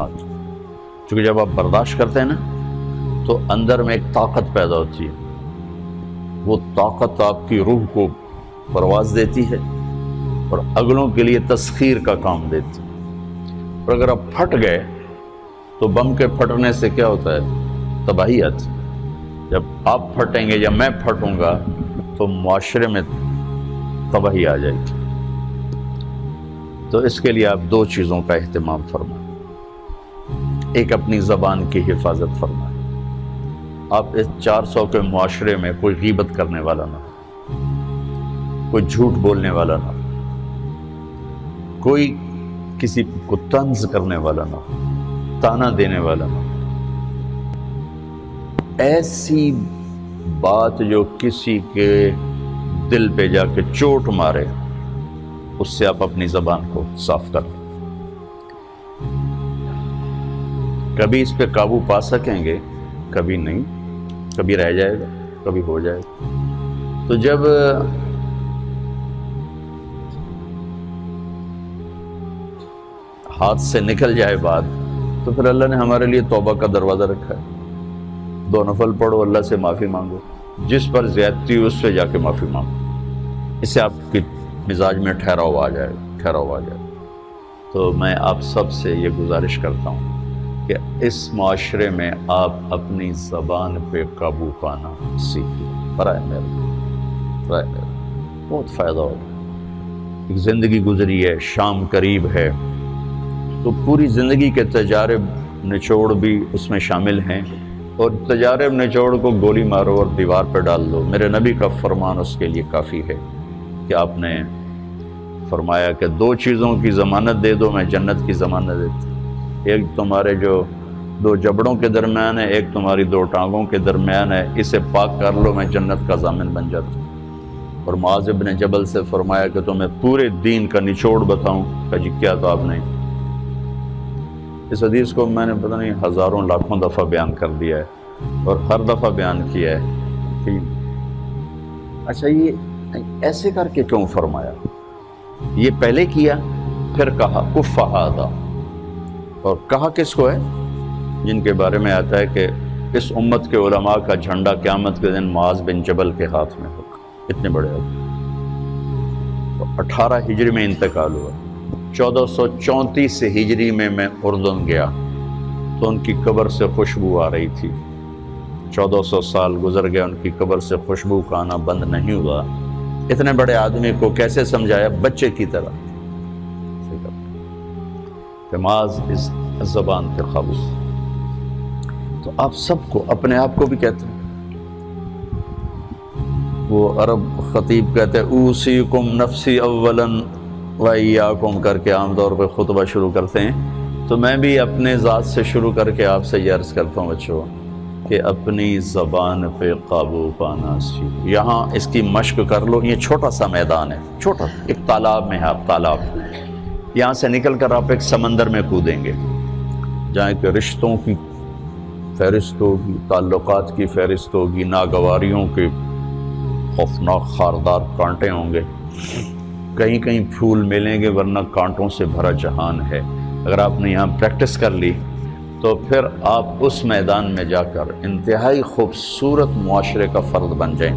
بات، چونکہ جب آپ برداشت کرتے ہیں نا تو اندر میں ایک طاقت پیدا ہوتی ہے، وہ طاقت آپ کی روح کو پرواز دیتی ہے اور اگلوں کے لیے تسخیر کا کام دیتی ہے۔ اور اگر آپ پھٹ گئے تو بم کے پھٹنے سے کیا ہوتا ہے؟ تباہی آتی ہے۔ جب آپ پھٹیں گے یا میں پھٹوں گا تو معاشرے میں تباہی آ جائے گی۔ تو اس کے لیے آپ دو چیزوں کا اہتمام فرمائیں۔ ایک، اپنی زبان کی حفاظت فرمائیں۔ آپ اس 400 کے معاشرے میں کوئی غیبت کرنے والا نہ ہو، کوئی جھوٹ بولنے والا نہ ہو، کوئی کسی کو طنز کرنے والا نہ ہو، تانا دینے والا نہ ہو۔ ایسی بات جو کسی کے دل پہ جا کے چوٹ مارے، اس سے آپ اپنی زبان کو صاف کر لیں۔ کبھی اس پہ قابو پا سکیں گے، کبھی نہیں، کبھی رہ جائے گا، کبھی ہو جائے گا۔ تو جب ہاتھ سے نکل جائے بات تو پھر اللہ نے ہمارے لیے توبہ کا دروازہ رکھا ہے۔ 2 نفل پڑھو، اللہ سے معافی مانگو، جس پر زیادتی ہو اس سے جا کے معافی مانگو، اس سے آپ کی مزاج میں ٹھہراؤ آ جائے گا۔ تو میں آپ سب سے یہ گزارش کرتا ہوں کہ اس معاشرے میں آپ اپنی زبان پہ قابو پانا سیکھیں۔ برائے میرے بہت فائدہ ہوگا۔ ایک زندگی گزری ہے، شام قریب ہے، تو پوری زندگی کے تجارب نچوڑ بھی اس میں شامل ہیں، اور تجارب نچوڑ کو گولی مارو اور دیوار پہ ڈال دو۔ میرے نبی کا فرمان اس کے لیے کافی ہے کہ آپ نے فرمایا کہ 2 چیزوں کی ضمانت دے دو، میں جنت کی ضمانت دیتا ہوں۔ ایک تمہارے جو 2 جبڑوں کے درمیان ہے، ایک تمہاری 2 ٹانگوں کے درمیان ہے، اسے پاک کر لو، میں جنت کا ضامن بن جاتا ہوں۔ اور معاذ بن جبل سے فرمایا کہ تمہیں پورے دین کا نچوڑ بتاؤں؟ کہ جی کیا؟ تو آپ نے اس حدیث کو میں نے پتہ نہیں ہزاروں لاکھوں دفعہ بیان کر دیا ہے، اور ہر دفعہ بیان کیا ہے کہ اچھا یہ ایسے کر کے کیوں فرمایا؟ یہ پہلے کیا پھر کہا کف ھذا، اور کہا کس کو ہے؟ جن کے بارے میں آتا ہے کہ اس امت کے علماء کا جھنڈا قیامت کے دن معاذ بن جبل کے ہاتھ میں ہوگا۔ اتنے بڑے تو 18 ہجری میں انتقال ہوا۔ 1434 ہجری میں اردن گیا تو ان کی قبر سے خوشبو آ رہی تھی۔ 1400 سال گزر گئے، ان کی قبر سے خوشبو کا آنا بند نہیں ہوا۔ اتنے بڑے آدمی کو کیسے سمجھایا؟ بچے کی طرح کہ معاذ اس زبان پہ قابو۔ تو آپ سب کو، اپنے آپ کو بھی کہتے ہیں، وہ عرب خطیب کہتے ہیں اوصیکم نفسی اولا وایاکم کر کے عام طور پہ خطبہ شروع کرتے ہیں، تو میں بھی اپنے ذات سے شروع کر کے آپ سے یہ عرض کرتا ہوں بچوں کہ اپنی زبان پہ قابو پانا سیکھو۔ یہاں اس کی مشق کر لو۔ یہ چھوٹا سا میدان ہے، چھوٹا، ایک تالاب میں ہے، آپ تالاب، یہاں سے نکل کر آپ ایک سمندر میں کودیں گے جہاں کہ رشتوں کی فہرست ہوگی، تعلقات کی فہرست ہوگی، ناگواریوں کے خوفناک خاردار کانٹے ہوں گے، کہیں کہیں پھول ملیں گے ورنہ کانٹوں سے بھرا جہان ہے۔ اگر آپ نے یہاں پریکٹس کر لی تو پھر آپ اس میدان میں جا کر انتہائی خوبصورت معاشرے کا فرد بن جائیں۔